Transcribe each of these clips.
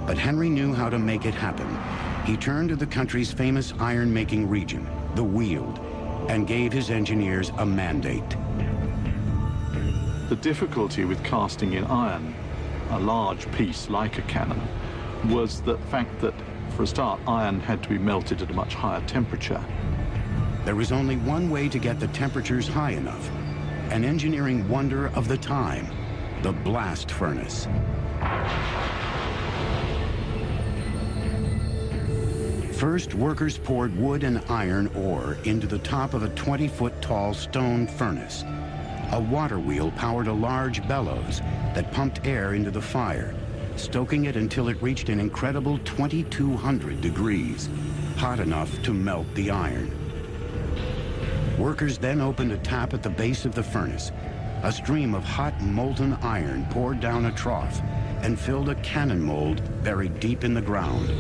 But Henry knew how to make it happen. He turned to the country's famous iron-making region, the Weald, and gave his engineers a mandate. The difficulty with casting in iron, a large piece like a cannon, was the fact that, for a start, iron had to be melted at a much higher temperature. There was only one way to get the temperatures high enough, an engineering wonder of the time, the blast furnace. First, workers poured wood and iron ore into the top of a 20-foot tall stone furnace. A water wheel powered a large bellows that pumped air into the fire, stoking it until it reached an incredible 2,200 degrees, hot enough to melt the iron. Workers then opened a tap at the base of the furnace. A stream of hot molten iron poured down a trough and filled a cannon mold buried deep in the ground.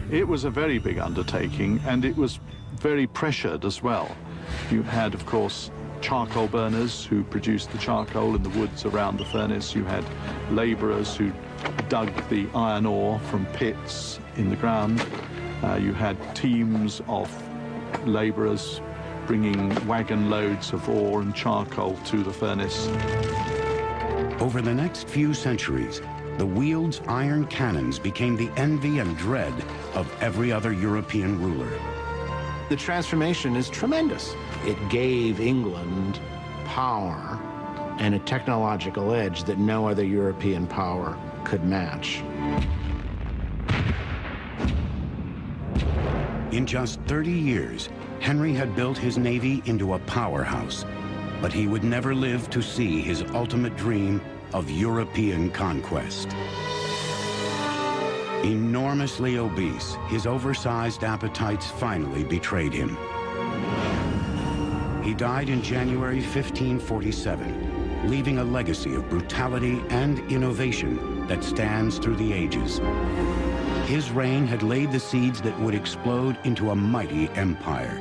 It was a very big undertaking, and it was very pressured as well. You had, of course, charcoal burners who produced the charcoal in the woods around the furnace. You had laborers who dug the iron ore from pits in the ground. You had teams of laborers bringing wagon loads of ore and charcoal to the furnace. Over the next few centuries, the Weald's iron cannons became the envy and dread of every other European ruler. The transformation is tremendous. It gave England power and a technological edge that no other European power could match. In just 30 years, Henry had built his navy into a powerhouse, but he would never live to see his ultimate dream of European conquest. Enormously obese, his oversized appetites finally betrayed him. He died in January 1547, leaving a legacy of brutality and innovation that stands through the ages. His reign had laid the seeds that would explode into a mighty empire.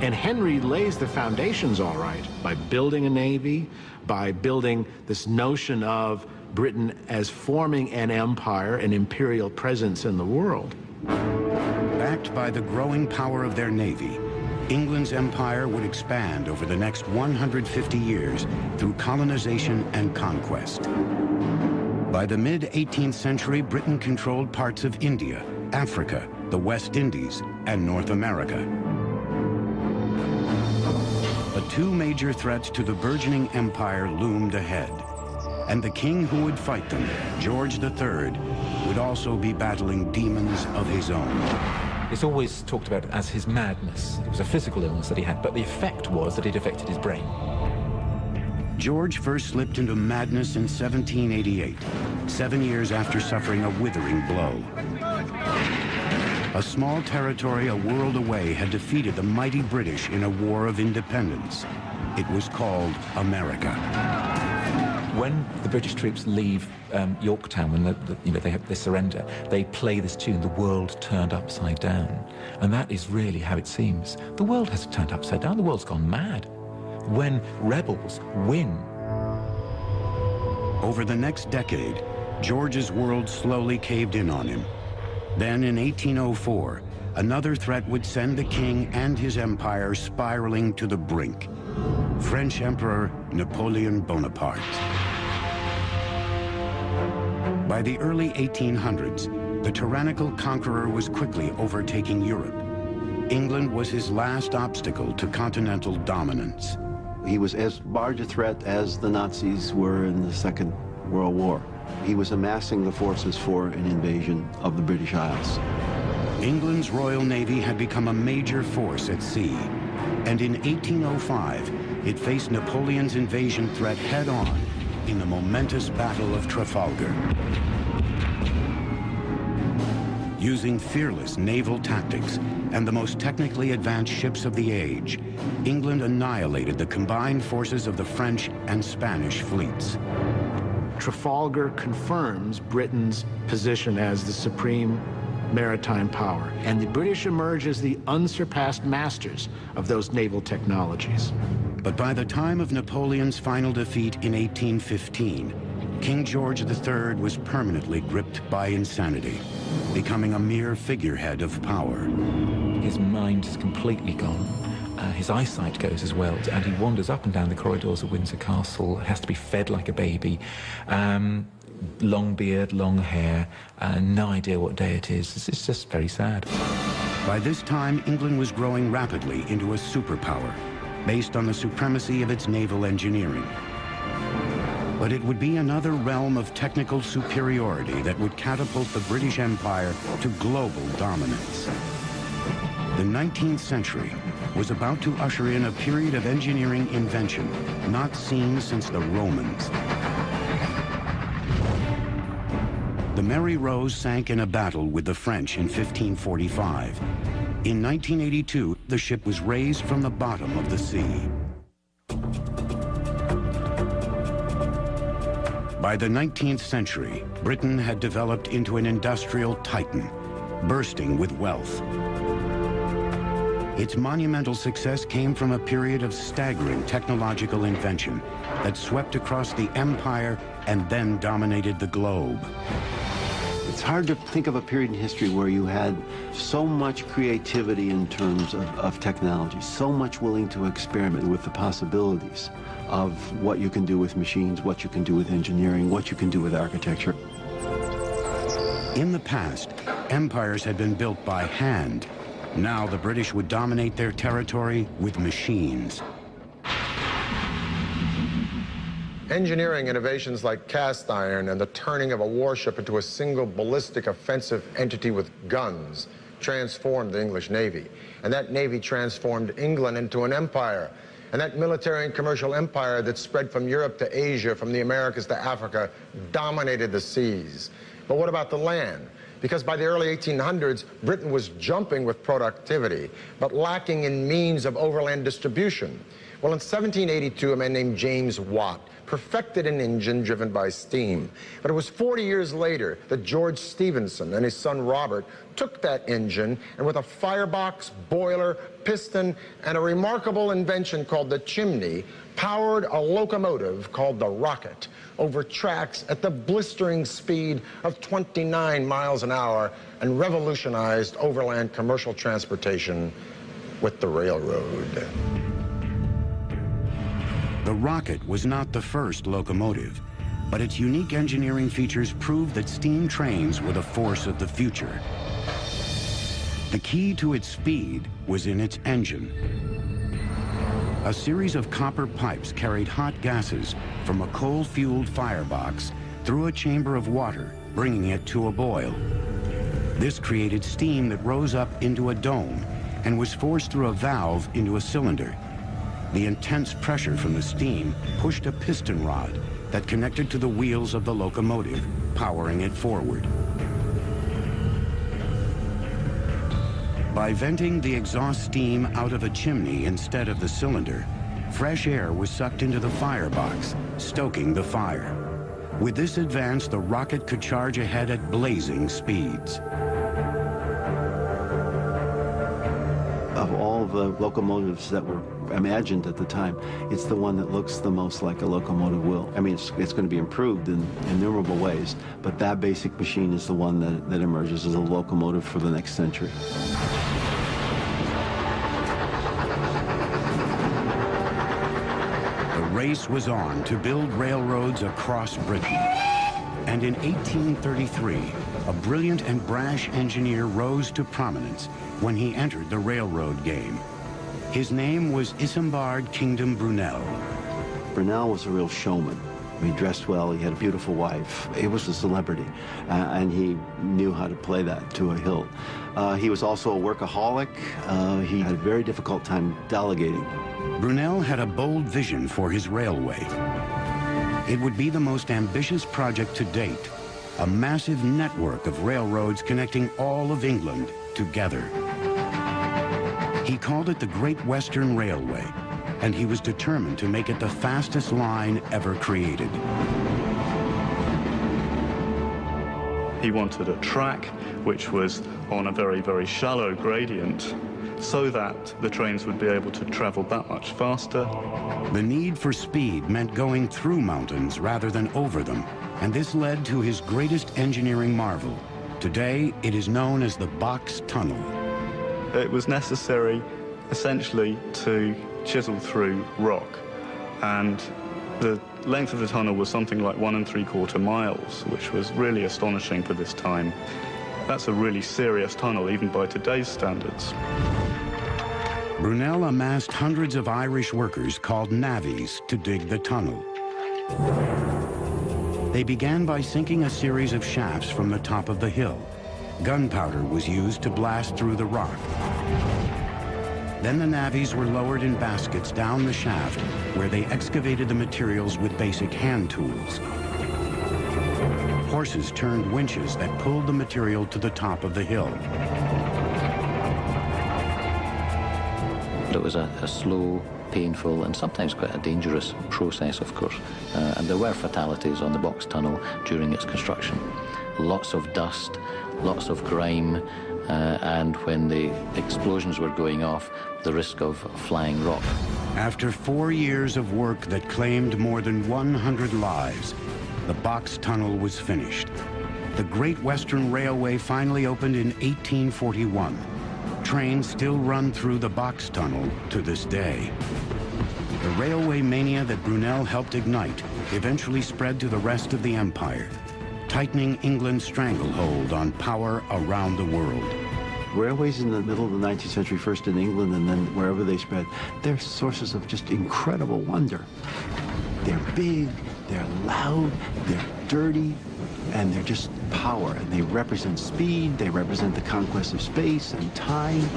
And Henry lays the foundations all right by building a navy, by building this notion of Britain as forming an empire, an imperial presence in the world. Backed by the growing power of their navy, England's empire would expand over the next 150 years through colonization and conquest. By the mid-18th century, Britain controlled parts of India, Africa, the West Indies, and North America. But two major threats to the burgeoning empire loomed ahead, and the king who would fight them, George III, would also be battling demons of his own. It's always talked about as his madness. It was a physical illness that he had, but the effect was that it affected his brain. George first slipped into madness in 1788, 7 years after suffering a withering blow. A small territory a world away had defeated the mighty British in a war of independence. It was called America. When the British troops leave Yorktown, when they surrender, they play this tune, "The World Turned Upside Down." And that is really how it seems. The world hasn't turned upside down, the world's gone mad. When rebels win. Over the next decade, George's world slowly caved in on him. Then in 1804, another threat would send the king and his empire spiraling to the brink. French Emperor Napoleon Bonaparte. By the early 1800s, the tyrannical conqueror was quickly overtaking Europe. England was his last obstacle to continental dominance. He was as large a threat as the Nazis were in the Second World War. He was amassing the forces for an invasion of the British Isles. England's Royal Navy had become a major force at sea, and in 1805, it faced Napoleon's invasion threat head-on in the momentous Battle of Trafalgar. Using fearless naval tactics and the most technically advanced ships of the age, England annihilated the combined forces of the French and Spanish fleets. Trafalgar confirms Britain's position as the supreme maritime power, and the British emerge as the unsurpassed masters of those naval technologies. But by the time of Napoleon's final defeat in 1815, King George III was permanently gripped by insanity, becoming a mere figurehead of power. His mind is completely gone. His eyesight goes as well, and he wanders up and down the corridors of Windsor Castle, has to be fed like a baby. Long beard, long hair, no idea what day it is. It's just very sad. By this time, England was growing rapidly into a superpower, based on the supremacy of its naval engineering. But it would be another realm of technical superiority that would catapult the British Empire to global dominance. The 19th century was about to usher in a period of engineering invention not seen since the Romans. The Mary Rose sank in a battle with the French in 1545. In 1982, the ship was raised from the bottom of the sea. By the 19th century, Britain had developed into an industrial titan, bursting with wealth. Its monumental success came from a period of staggering technological invention that swept across the empire and then dominated the globe. It's hard to think of a period in history where you had so much creativity in terms of technology, so much willing to experiment with the possibilities of what you can do with machines, what you can do with engineering, what you can do with architecture. In the past, empires had been built by hand. Now the British would dominate their territory with machines. Engineering innovations like cast iron and the turning of a warship into a single ballistic offensive entity with guns transformed the English Navy. And that Navy transformed England into an empire. And that military and commercial empire that spread from Europe to Asia, from the Americas to Africa, dominated the seas. But what about the land? Because by the early 1800s, Britain was jumping with productivity, but lacking in means of overland distribution. Well, in 1782, a man named James Watt perfected an engine driven by steam. But it was 40 years later that George Stephenson and his son Robert took that engine and with a firebox, boiler, piston, and a remarkable invention called the chimney, powered a locomotive called the rocket over tracks at the blistering speed of 29 miles an hour and revolutionized overland commercial transportation with the railroad. The rocket was not the first locomotive, but its unique engineering features proved that steam trains were the force of the future. The key to its speed was in its engine. A series of copper pipes carried hot gases from a coal-fueled firebox through a chamber of water, bringing it to a boil. This created steam that rose up into a dome and was forced through a valve into a cylinder. The intense pressure from the steam pushed a piston rod that connected to the wheels of the locomotive, powering it forward. By venting the exhaust steam out of a chimney instead of the cylinder, fresh air was sucked into the firebox, stoking the fire. With this advance, the rocket could charge ahead at blazing speeds. Of all the locomotives that were imagined at the time, it's the one that looks the most like a locomotive will. I mean, it's going to be improved in innumerable ways, but that basic machine is the one that emerges as a locomotive for the next century. The race was on to build railroads across Britain. And in 1833, a brilliant and brash engineer rose to prominence when he entered the railroad game. His name was Isambard Kingdom Brunel. Brunel was a real showman. He dressed well, he had a beautiful wife. He was a celebrity, and he knew how to play that to a hilt. He was also a workaholic. He had a very difficult time delegating. Brunel had a bold vision for his railway. It would be the most ambitious project to date, a massive network of railroads connecting all of England together. He called it the Great Western Railway, and he was determined to make it the fastest line ever created. He wanted a track which was on a very, very shallow gradient so that the trains would be able to travel that much faster. The need for speed meant going through mountains rather than over them, and this led to his greatest engineering marvel. Today, it is known as the Box Tunnel. It was necessary, essentially, to chisel through rock, and the length of the tunnel was something like 1 3/4 miles, which was really astonishing for this time. That's a really serious tunnel, even by today's standards. Brunel amassed hundreds of Irish workers called navvies to dig the tunnel. They began by sinking a series of shafts from the top of the hill. Gunpowder was used to blast through the rock. Then the navvies were lowered in baskets down the shaft, where they excavated the materials with basic hand tools. Horses turned winches that pulled the material to the top of the hill. It was a slow, painful, and sometimes quite a dangerous process, of course. And there were fatalities on the box tunnel during its construction. Lots of dust, lots of grime, and when the explosions were going off, the risk of flying rock. After 4 years of work that claimed more than 100 lives, the box tunnel was finished. The Great Western Railway finally opened in 1841. Trains still run through the box tunnel to this day. The railway mania that Brunel helped ignite eventually spread to the rest of the empire, tightening England's stranglehold on power around the world. Railways in the middle of the 19th century, first in England and then wherever they spread, they're sources of just incredible wonder. They're big, they're loud, they're dirty, and they're just power. And they represent speed, they represent the conquest of space and time.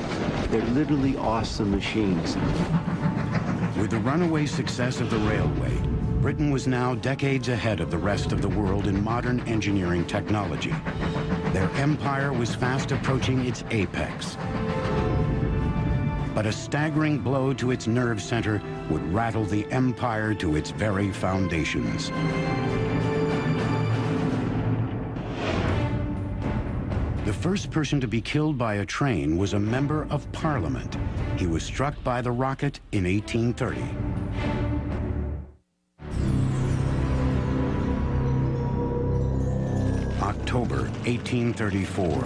They're literally awesome machines. With the runaway success of the railway, Britain was now decades ahead of the rest of the world in modern engineering technology. Their empire was fast approaching its apex. But a staggering blow to its nerve center would rattle the empire to its very foundations. The first person to be killed by a train was a member of Parliament. He was struck by the rocket in 1830. October 1834.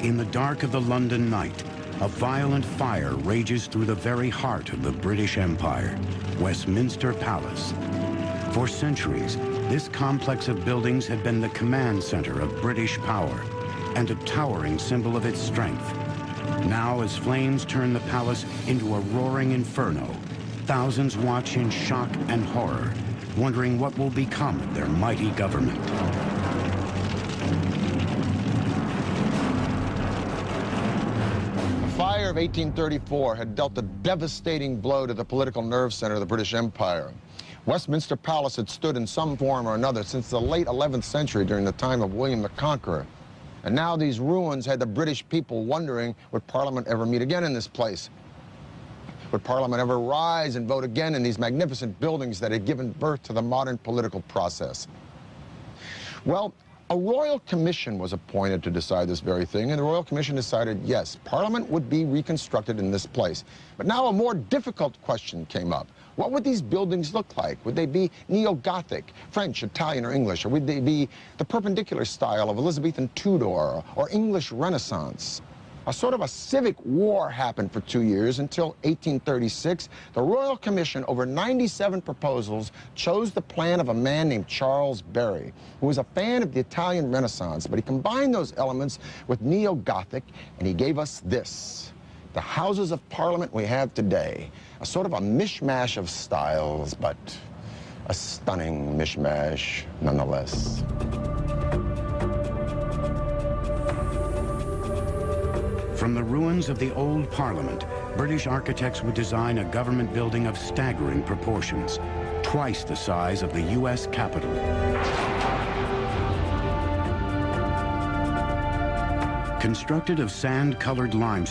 In the dark of the London night, a violent fire rages through the very heart of the British Empire, Westminster Palace. For centuries, this complex of buildings had been the command center of British power and a towering symbol of its strength. Now, as flames turn the palace into a roaring inferno, thousands watch in shock and horror, wondering what will become of their mighty government. The fire of 1834 had dealt a devastating blow to the political nerve center of the British Empire. Westminster Palace had stood in some form or another since the late 11th century during the time of William the Conqueror. And now these ruins had the British people wondering, would Parliament ever meet again in this place? Would Parliament ever rise and vote again in these magnificent buildings that had given birth to the modern political process? Well, a royal commission was appointed to decide this very thing, and the royal commission decided, yes, Parliament would be reconstructed in this place. But now a more difficult question came up. What would these buildings look like? Would they be neo-Gothic, French, Italian, or English? Or would they be the perpendicular style of Elizabethan Tudor or English Renaissance? A sort of a civic war happened for 2 years until 1836. The Royal Commission, over 97 proposals, chose the plan of a man named Charles Barry, who was a fan of the Italian Renaissance, but he combined those elements with neo-Gothic, and he gave us this. The Houses of Parliament we have today, a sort of a mishmash of styles, but a stunning mishmash nonetheless. From the ruins of the old Parliament, British architects would design a government building of staggering proportions, twice the size of the U.S. Capitol. Constructed of sand-colored limestone,